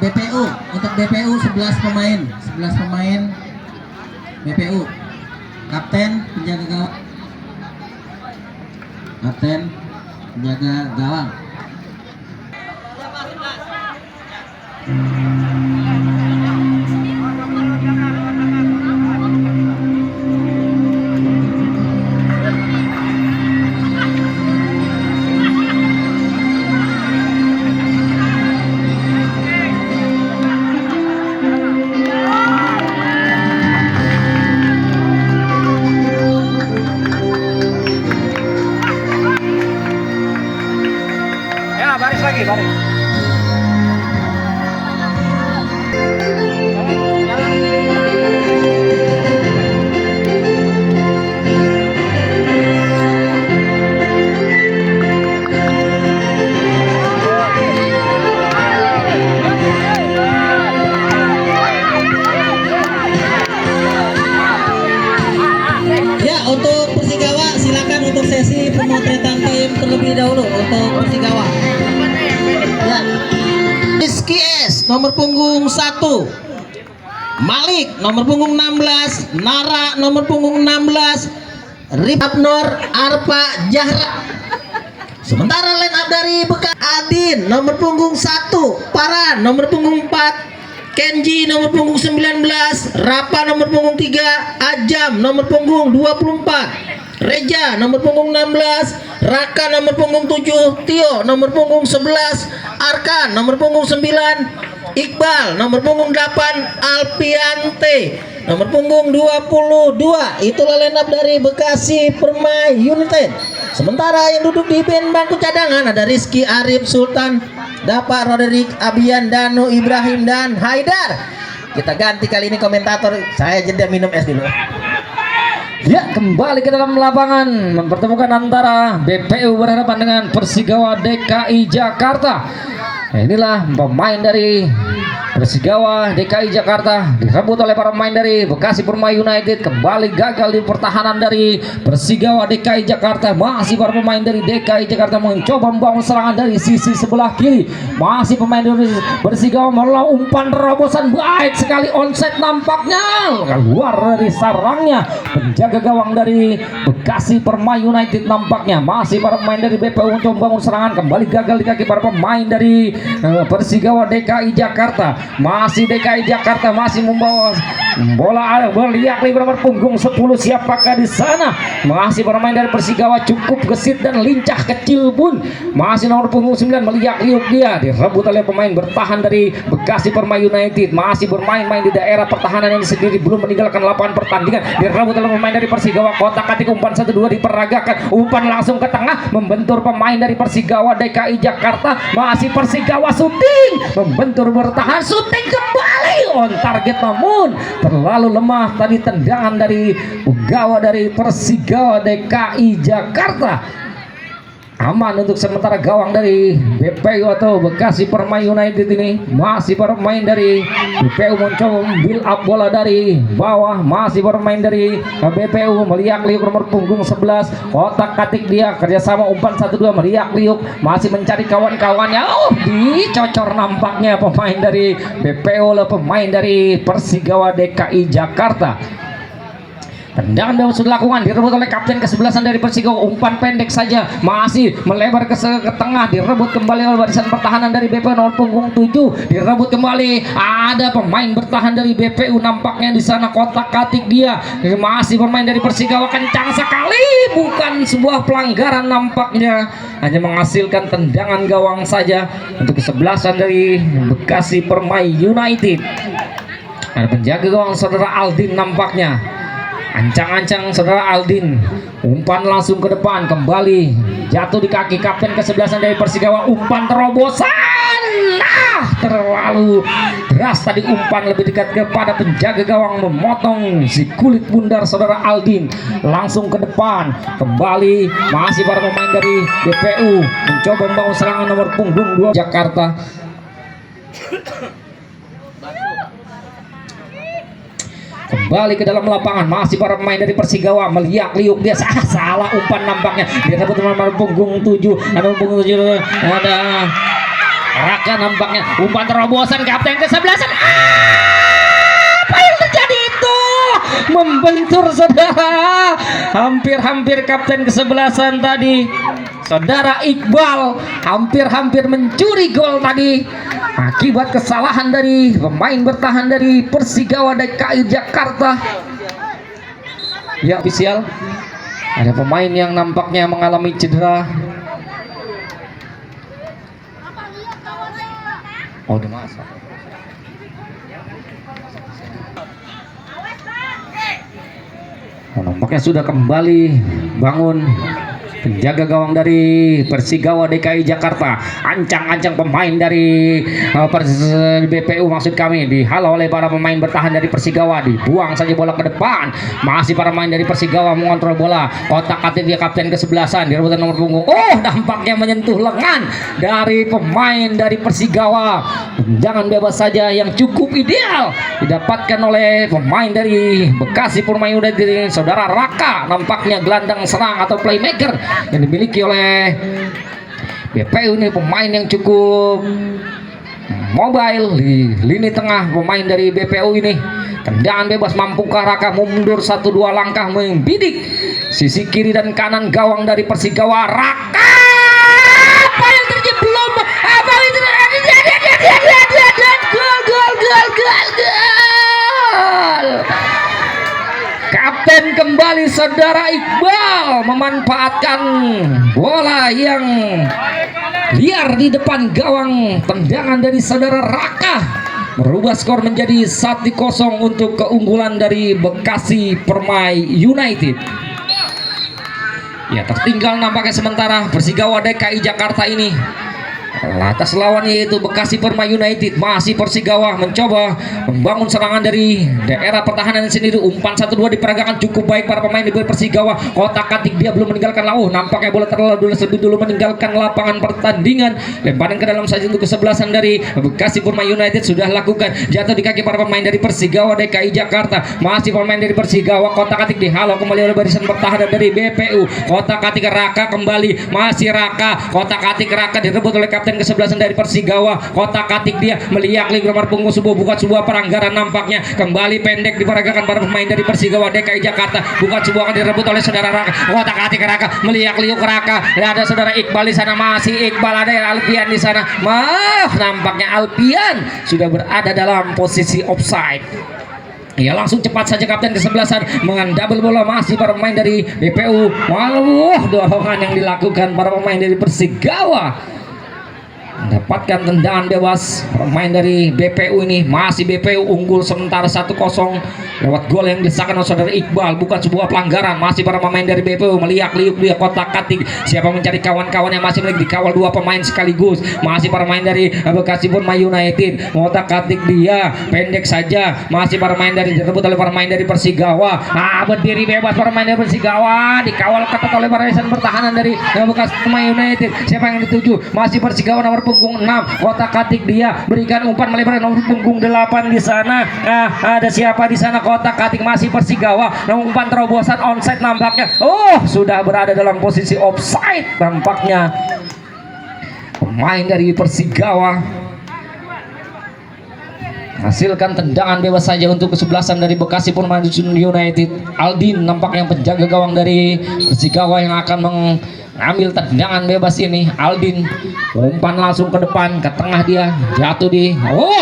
BPU 11 pemain, 11 pemain BPU. Kapten, penjaga gawang. Kapten, penjaga gawang. Ya, baris lagi, baris. Ya, untuk Persigawa silakan untuk sesi pemotretan tim terlebih dahulu untuk Persigawa. Ya. Rizky S nomor punggung 1, Malik nomor punggung 16, Nara nomor punggung 16, Ripnor Arpa Jahra. Sementara line up dari Bekas Adin nomor punggung 1, Paran nomor punggung 4, Kenji nomor punggung 19, Rapa nomor punggung 3, Ajam nomor punggung 24, Reja nomor punggung 16, Raka nomor punggung 7, Tio nomor punggung 11, Arkan nomor punggung 9, Iqbal nomor punggung 8, Alpiante nomor punggung 22. Itulah line up dari Bekasi Permai United. Sementara yang duduk di bench bangku cadangan ada Rizky Arif Sultan, Dapak Roderick, Abian, Danu, Ibrahim, dan Haidar. Kita ganti kali ini komentator. Saya jeda minum es dulu. Ya, kembali ke dalam lapangan mempertemukan antara BPU berhadapan dengan Persigawa DKI Jakarta. Inilah pemain dari Persigawa DKI Jakarta direbut oleh para pemain dari Bekasi Permai United. Kembali gagal di pertahanan dari Persigawa DKI Jakarta. Masih para pemain dari DKI Jakarta mencoba membangun serangan dari sisi sebelah kiri. Masih pemain dari Persigawa melakukan umpan terobosan baik sekali, onside nampaknya keluar dari sarangnya penjaga gawang dari Bekasi Permai United. Nampaknya masih para pemain dari BPU mencoba membangun serangan, kembali gagal di kaki para pemain dari Persigawa DKI Jakarta. Masih DKI Jakarta masih membawa bola berliak di nomor punggung 10. Siapakah di sana? Masih bermain dari Persigawa, cukup gesit dan lincah kecil pun. Masih nomor punggung 9 meliak liuk, dia direbut oleh pemain bertahan dari Bekasi Permai United. Masih bermain-main di daerah pertahanan yang sendiri, belum meninggalkan lapangan pertandingan. Direbut oleh pemain dari Persigawa. Kotak-katik umpan 1-2 diperagakan. Umpan langsung ke tengah membentur pemain dari Persigawa DKI Jakarta. Masih Persigawa syuting, membentur bertahan, syuting kembali on target, namun terlalu lemah tadi tendangan dari penggawa dari Persigawa DKI Jakarta. Aman untuk sementara gawang dari BPU atau Bekasi Permai United ini. Masih bermain dari BPU mencoba build up bola dari bawah. Masih bermain dari BPU meliak liuk nomor punggung 11. Otak katik dia kerjasama umpan 1-2 meliak liuk. Masih mencari kawan-kawannya. Dicocor nampaknya pemain dari BPU oleh pemain dari Persigawa DKI Jakarta. Tendangan yang sudah dilakukan direbut oleh kapten kesebelasan dari Persigawa. Umpan pendek saja, masih melebar ke tengah, direbut kembali oleh barisan pertahanan dari BPU nomor punggung 7. Direbut kembali, ada pemain bertahan dari BPU nampaknya di sana, kotak-katik dia. Masih bermain dari Persigawa, kencang sekali, bukan sebuah pelanggaran nampaknya, hanya menghasilkan tendangan gawang saja untuk kesebelasan dari Bekasi Permai United. Ada penjaga gawang saudara Aldin nampaknya. Ancang-ancang saudara Aldin, umpan langsung ke depan, kembali jatuh di kaki kapten kesebelasan dari Persigawa. Umpan terobosan, terlalu deras tadi umpan, lebih dekat kepada penjaga gawang, memotong si kulit bundar saudara Aldin. Langsung ke depan, kembali masih para pemain dari BPU mencoba membangun serangan nomor punggung 2 Jakarta. Kembali ke dalam lapangan, masih para pemain dari Persigawa meliak liuk, dia salah umpan nampaknya. Dia dapat nomor punggung 7, ada punggung 7, ada Raka nampaknya umpan terobosan kapten kesebelasan. Apa yang terjadi itu? Membentur saudara. Hampir-hampir kapten kesebelasan tadi, saudara Iqbal, hampir-hampir mencuri gol tadi akibat kesalahan dari pemain bertahan dari Persigawa DKI Jakarta. Ya, ofisial, ada pemain yang nampaknya mengalami cedera. Oh, dimasak. Oh, nampaknya sudah kembali bangun penjaga gawang dari Persigawa DKI Jakarta. Ancang-ancang pemain dari BPU maksud kami dihalau oleh para pemain bertahan dari Persigawa. Dibuang saja bola ke depan. Masih para pemain dari Persigawa mengontrol bola. Kotak-atik dia kapten kesebelasan di rebutan nomor punggung. Oh, dampaknya menyentuh lengan dari pemain dari Persigawa. Tendangan bebas saja yang cukup ideal didapatkan oleh pemain dari Bekasi Purma United, saudara Raka. Nampaknya gelandang serang atau playmaker yang dimiliki oleh BPU ini, pemain yang cukup mobile di lini tengah. Pemain dari BPU ini tendangan bebas, mampukah Raka mundur 1-2 langkah membidik sisi kiri dan kanan gawang dari Persigawa. Raka, apa yang terjadi? Belum apa itu gol. Kapten kembali saudara Iqbal memanfaatkan bola yang liar di depan gawang. Tendangan dari saudara Raka merubah skor menjadi 1-0 untuk keunggulan dari Bekasi Permai United. Ya, tertinggal nampaknya sementara Persigawa DKI Jakarta ini atas lawan yaitu Bekasi Purma United. Masih Persigawa mencoba membangun serangan dari daerah pertahanan sendiri. Umpan 1-2 diperagakan cukup baik para pemain di Persigawa. Kotak-atik dia belum meninggalkan lauh. Nampaknya bola terlalu dulu meninggalkan lapangan pertandingan. Lemparan ke dalam saja untuk kesebelasan dari Bekasi Purma United sudah lakukan. Jatuh di kaki para pemain dari Persigawa DKI Jakarta. Masih pemain dari Persigawa. Kotak-atik dihalau kembali oleh barisan pertahanan dari BPU. Kotak-atik Raka kembali. Masih Raka. Kotak-atik Raka direbut oleh kapten kesebelasan dari Persigawa. Kotak-atik dia meliak nomor punggung bukan sebuah pelanggaran nampaknya. Kembali pendek diperagakan para pemain dari Persigawa DKI Jakarta. Bukan sebuah akan direbut oleh saudara Raka. Kotak-atik Raka meliak Raka. Ada saudara Iqbal di sana, masih Iqbal, ada Alpian di sana. Nampaknya Alpian sudah berada dalam posisi offside. Ya, langsung cepat saja kapten kesebelasan mengendabel bola. Masih para pemain dari BPU. Dorongan yang dilakukan para pemain dari Persigawa mendapatkan tendangan bebas. Pemain dari BPU ini, masih BPU unggul sementara 1-0 lewat gol yang disahkan oleh saudara Iqbal. Bukan sebuah pelanggaran. Masih para pemain dari BPU meliak-liuk dia kotak-katik. Siapa mencari kawan-kawan yang masih dikawal dua pemain sekaligus. Masih para pemain dari Bekasi Purma United kotak-katik dia pendek saja. Masih para pemain dari direbut oleh para pemain dari Persigawa. Berdiri bebas para pemain dari Persigawa, dikawal ketat oleh barisan pertahanan dari Bekasi Purma United. Siapa yang dituju? Masih Persigawa nomor punggung 6. Kotak-katik dia berikan umpan melebar nomor punggung 8 di sana. Ada siapa di sana? Kotak-katik masih Persigawa. Umpan terobosan onside nampaknya. Sudah berada dalam posisi offside nampaknya. Pemain dari Persigawa hasilkan tendangan bebas saja untuk kesebelasan dari Bekasi Purma United. Aldin nampaknya penjaga gawang dari Persigawa yang akan mengambil tendangan bebas ini. Aldin umpan langsung ke depan, ke tengah dia jatuh di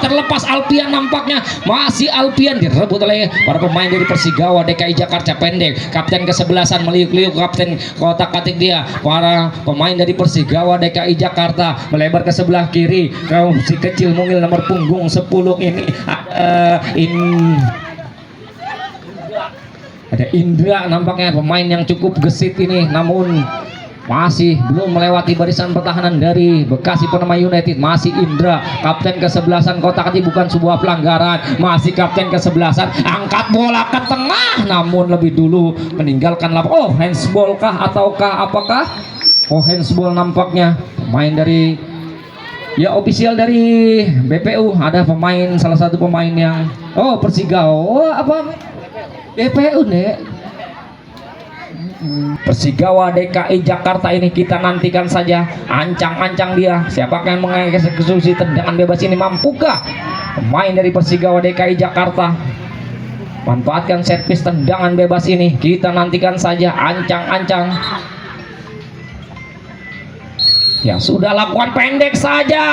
terlepas Alpian nampaknya. Masih Alpian direbut oleh para pemain dari Persigawa DKI Jakarta. Pendek kapten kesebelasan meliuk-liuk kapten kotak-katik dia. Para pemain dari Persigawa DKI Jakarta melebar ke sebelah kiri. Si kecil mungil nomor punggung 10 ini ada Indra nampaknya, pemain yang cukup gesit ini, namun masih belum melewati barisan pertahanan dari Bekasi Purma United. Masih Indra kapten kesebelasan kotak-katik, bukan sebuah pelanggaran. Masih kapten kesebelasan angkat bola ke tengah, namun lebih dulu meninggalkan lapangan. Handsball kah ataukah apakah? Handsball nampaknya. Pemain dari ofisial dari BPU, ada pemain, salah satu pemain yang Persigawa apa BPU nih Persigawa DKI Jakarta ini kita nantikan saja. Ancang-ancang dia, siapakah yang mengeksekusi tendangan bebas ini? Mampukah pemain dari Persigawa DKI Jakarta manfaatkan servis tendangan bebas ini? Kita nantikan saja. Ancang-ancang ya sudah, lakukan pendek saja.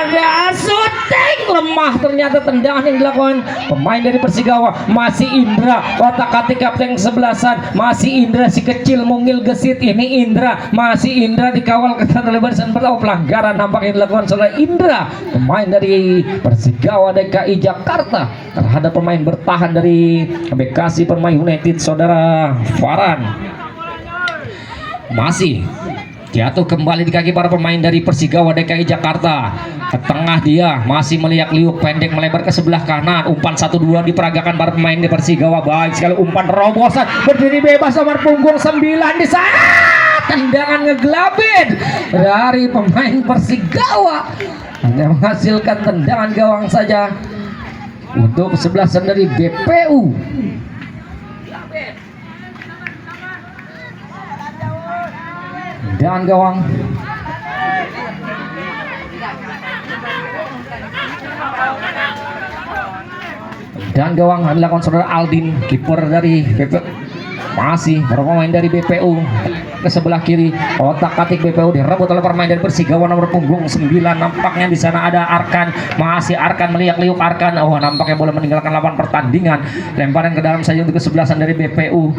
Ada syuting lemah, ternyata tendangan yang dilakukan pemain dari Persigawa. Masih Indra, otak-atik kapten kesebelasan. Masih Indra si kecil mungil gesit ini. Indra, masih Indra dikawal ketat oleh barisan pertahanan. Pelanggaran nampaknya dilakukan oleh Indra, pemain dari Persigawa DKI Jakarta, terhadap pemain bertahan dari Bekasi Permai United, saudara Farhan. Masih jatuh kembali di kaki para pemain dari Persigawa DKI Jakarta. Ke tengah dia masih meliak-liuk pendek melebar ke sebelah kanan. Umpan 1-2 diperagakan para pemain di Persigawa. Baik sekali umpan terobosan, berdiri bebas nomor punggung 9 di sana. Tendangan ngegelabin dari pemain Persigawa, hanya menghasilkan tendangan gawang saja untuk kesebelasan dari BPU. Dan gawang dilakukan saudara Aldin, kiper dari BPU. Masih pemain dari BPU ke sebelah kiri, otak-atik BPU direbut oleh pemain dari Persigawa nomor punggung 9. Nampaknya di sana ada Arkan. Masih Arkan meliak-liuk Arkan. Oh, nampaknya boleh meninggalkan lapangan pertandingan. Lemparan ke dalam saja untuk kesebelasan dari BPU.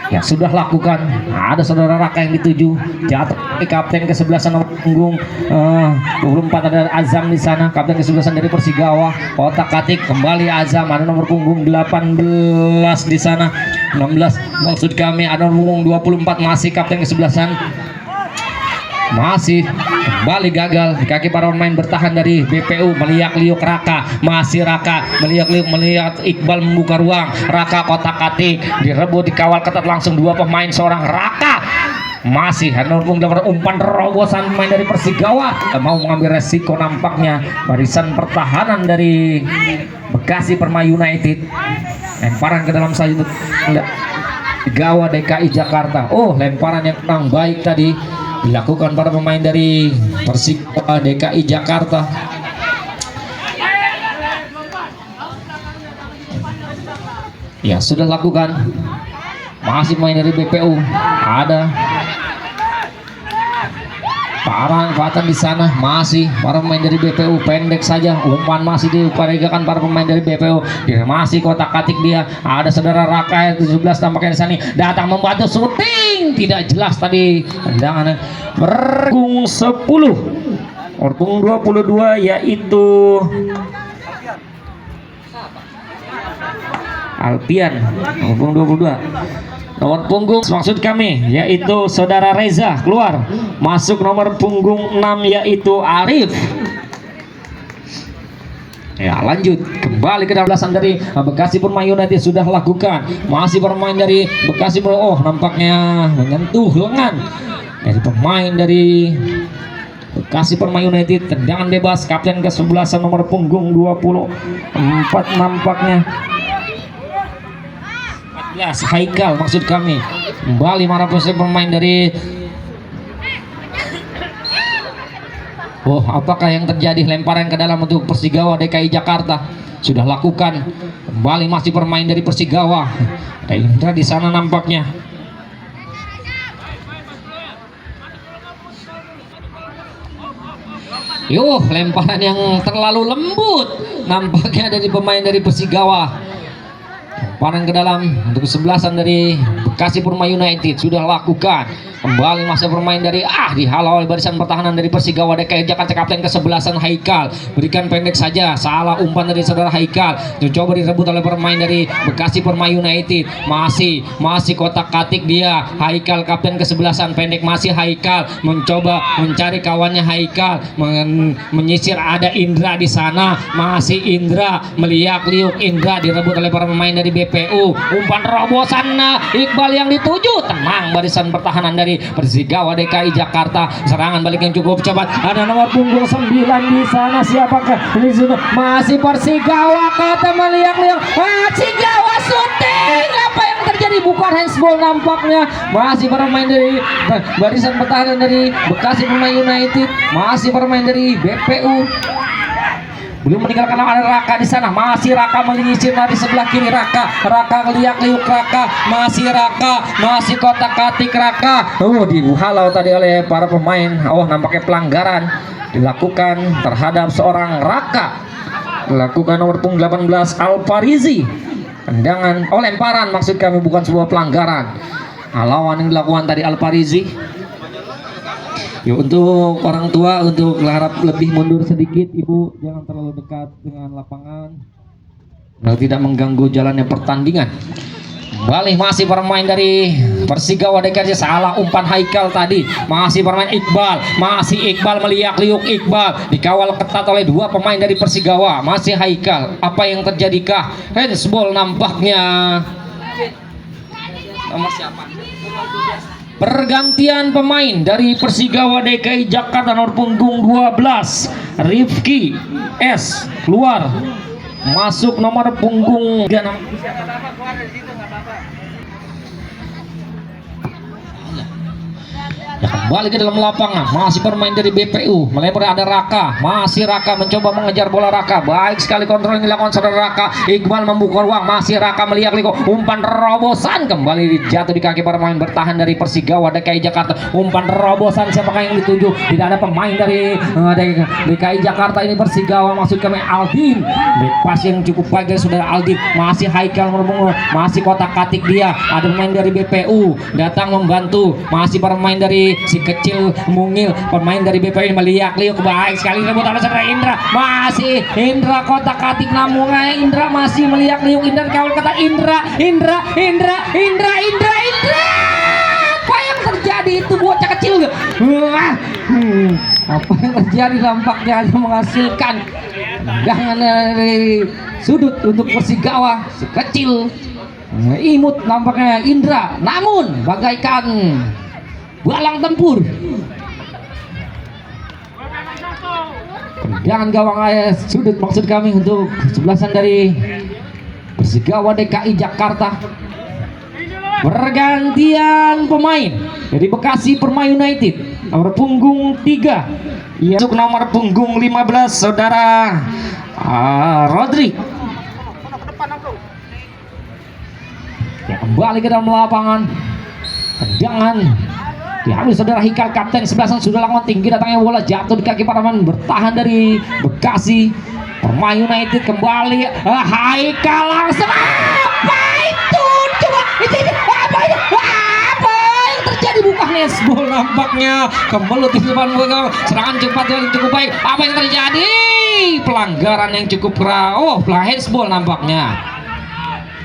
Ya sudah lakukan. Ada saudara Raka yang dituju, jatuh di kapten kesebelasan nomor punggung 24 ada Azam di sana, kapten kesebelasan dari Persigawa. Otak-atik kembali Azam, ada nomor punggung 18 di sana, 16 maksud kami, ada nomor punggung 24 masih kapten kesebelasan. Masih kembali gagal di kaki para pemain bertahan dari BPU. Meliak-liuk Raka, masih Raka meliak-liuk melihat Iqbal membuka ruang. Raka kotak-atik direbut, dikawal ketat langsung dua pemain, seorang Raka. Masih dapat umpan terobosan pemain dari Persigawa, mau mengambil resiko nampaknya barisan pertahanan dari Bekasi Permai United. Lemparan ke dalam saja untuk Persigawa DKI Jakarta. Oh, lemparan yang kurang baik tadi dilakukan para pemain dari Persigawa DKI Jakarta. Ya sudah lakukan. Masih pemain dari BPU, ada manfaatan di sana. Masih para pemain dari BPU pendek saja, umpan masih diupayakan para pemain dari BPU. Dia masih kotak-atik dia. Ada saudara Raka 17 tampaknya di sini datang membantu syuting, tidak jelas tadi tendangan. Bergung 10 bergung 22 yaitu Alpian, bergung 22. Nomor punggung maksud kami yaitu saudara Reza keluar, masuk nomor punggung 6 yaitu Arif. Ya lanjut kembali ke dalam belasan dari Bekasi Permai United sudah lakukan. Masih bermain dari Bekasi. Oh, nampaknya menyentuh lengan dari pemain dari Bekasi Permai United. Tendangan bebas kapten ke-11 nomor punggung 24 nampaknya. Haikal maksud kami. Kembali marah pemain dari. Oh, apakah yang terjadi? Lemparan ke dalam untuk Persigawa DKI Jakarta sudah lakukan. Kembali masih bermain dari Persigawa. Indra di sana nampaknya. Lemparan yang terlalu lembut nampaknya dari pemain dari Persigawa. Lemparan ke dalam untuk kesebelasan dari Bekasi Permai United sudah lakukan. Kembali masa bermain dari dihalau oleh barisan pertahanan dari Persigawa DKI Jakarta, kapten ke-11 Haikal. Berikan pendek saja, salah umpan dari saudara Haikal. Coba direbut oleh pemain dari Bekasi Permai United. Masih kotak-katik dia. Haikal kapten ke-11 pendek, masih Haikal mencoba mencari kawannya. Haikal menyisir, ada Indra di sana. Masih Indra meliak-liuk. Indra direbut oleh para pemain dari BPU. Umpan terobosan Iqbal yang dituju. Tenang barisan pertahanan dari Persigawa DKI Jakarta. Serangan balik yang cukup cepat. Ada nomor punggung 9 di sana. Siapakah di situ? Masih Persigawa, kata meliak-liak. Persigawa syuting. terjadi? Bukan handsball nampaknya. Masih bermain dari barisan pertahanan dari Bekasi Pemain United. Masih bermain dari BPU. Belum meninggalkan ada Raka di sana. Masih Raka menyisir dari sebelah kiri. Raka ngeliak-liuk Raka. Masih Raka. Masih kotak-katik Raka. Dihalau tadi oleh para pemain. Nampaknya pelanggaran dilakukan terhadap seorang Raka. Dilakukan nomor punggung 18 Alparizi. Tendangan, lemparan maksud kami, bukan sebuah pelanggaran. Lawan yang dilakukan tadi Alparizi. Yuk, untuk orang tua, untuk harap lebih mundur sedikit, Ibu, jangan terlalu dekat dengan lapangan agar tidak mengganggu jalannya pertandingan. Kembali masih bermain dari Persigawa DKI. Salah umpan Haikal tadi. Masih bermain Iqbal. Masih Iqbal meliak-liuk Iqbal. Dikawal ketat oleh dua pemain dari Persigawa. Masih Haikal. Apa yang terjadikah? Handsball nampaknya. Nomor siapa? Pergantian pemain dari Persigawa DKI Jakarta nomor punggung 12 Rifki S keluar, masuk nomor punggung 3. Ya, kembali ke dalam lapangan. Masih bermain dari BPU. Melempar ada Raka. Masih Raka mencoba mengejar bola Raka. Baik sekali kontrol yang dilakukan saudara Raka. Iqbal membuka ruang. Masih Raka melihat-lihat umpan terobosan. Kembali jatuh di kaki para pemain bertahan dari Persigawa DKI Jakarta. Umpan terobosan siapakah yang dituju? Tidak ada pemain dari DKI Jakarta ini. Persigawa maksud kami Aldin. Pas yang cukup baik dari saudara Aldin. Masih Haikal merbung. Masih kotak-katik dia. Ada pemain dari BPU datang membantu. Masih bermain dari si kecil mungil, pemain dari BPU meliak-liuk. Baik sekali rebut oleh saudara Indra. Masih Indra kotak-katik, namun Indra masih meliak-liuk. Indra kawal kata Indra. Apa yang terjadi itu bocah kecil? Apa yang terjadi? Nampaknya hanya menghasilkan tendangan dari sudut untuk Persigawa. Si kecil imut nampaknya Indra, namun bagaikan balang tempur. Tendangan gawang sudut maksud kami untuk kesebelasan dari Persigawa DKI Jakarta. Pergantian pemain dari Bekasi Pemain United nomor punggung 3 untuk nomor punggung 15 saudara Rodri. Ya, kembali ke dalam lapangan. Tendangan diambil saudara Hikal, kapten 11 sudah lakukan tinggi, datangnya bola jatuh di kaki para pemain bertahan dari Bekasi Pemain United. Kembali Haikal langsung. Apa itu? Coba itu apa yang terjadi? Bukan handsball nampaknya. Kemelut di depan gol. Serangan cepat yang cukup baik. Apa yang terjadi? Pelanggaran yang cukup keras. Handsball nampaknya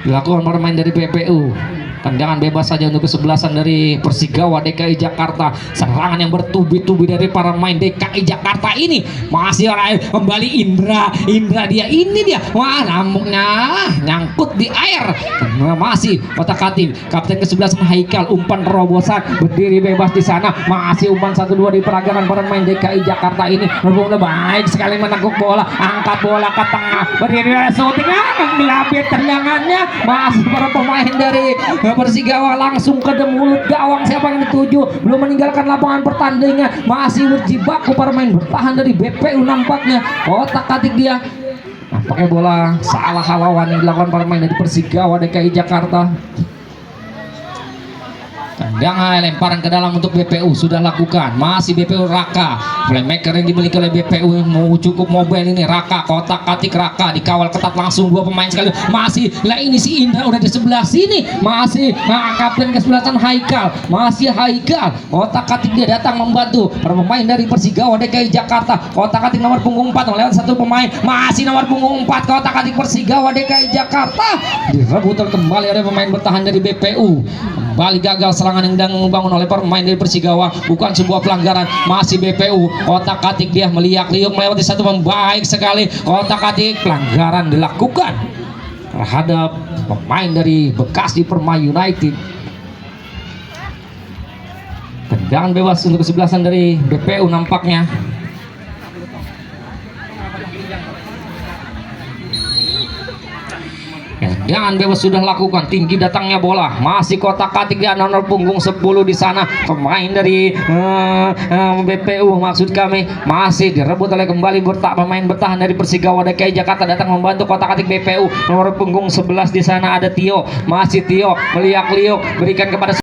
dilakukan pemain dari BPU. Tendangan bebas saja untuk kesebelasan dari Persigawa DKI Jakarta. Serangan yang bertubi-tubi dari para pemain DKI Jakarta ini. Masih orang kembali Indra dia ini dia. Wah, nampaknya nyangkut di air. Masih kotak-katik kapten ke-11 Haikal, umpan terobosan berdiri bebas di sana. Masih umpan 1-2 di peragam para pemain DKI Jakarta ini. Berbunga baik sekali menangkap bola, angkat bola ke tengah, berdiri shooting, melabit tendangannya. Masih para pemain dari Persigawa langsung ke mulut gawang. Siapa yang dituju? Belum meninggalkan lapangan pertandingan. Masih berjibaku para pemain bertahan dari BPU nampaknya. Kotak-katik dia. Nampaknya bola salah lawan yang dilakukan para pemain dari Persigawa DKI Jakarta. Tendangan lemparan ke dalam untuk BPU sudah lakukan. Masih BPU Raka, playmaker yang dimiliki oleh BPU mau cukup mobile ini. Raka kotak-katik Raka dikawal ketat langsung dua pemain sekali. Masih lah ini si Indra udah di sebelah sini. Masih kapten ke-11 Haikal. Masih Haikal kotak-katik dia datang membantu para pemain dari Persigawa DKI Jakarta. Kotak-katik nomor punggung 4 melewat satu pemain. Masih nomor punggung 4 kotak-katik Persigawa DKI Jakarta. Direbut kembali oleh pemain bertahan dari BPU. Kembali gagal serangan yang sedang membangun oleh pemain dari Persigawa. Bukan sebuah pelanggaran. Masih BPU kotak-katik dia meliak-liuk melewati satu pemain. Baik sekali kotak-katik, pelanggaran dilakukan terhadap pemain dari Bekasi Pemain United. Tendangan bebas untuk kesebelasan dari BPU nampaknya. Jangan bebas sudah lakukan, tinggi datangnya bola, masih kotak-katik di nomor punggung 10 di sana. Pemain dari BPU maksud kami masih direbut oleh kembali pemain bertahan dari Persigawa DKI Jakarta, datang membantu kotak-katik BPU nomor punggung 11 di sana ada Tio, masih Tio meliak-liuk berikan kepada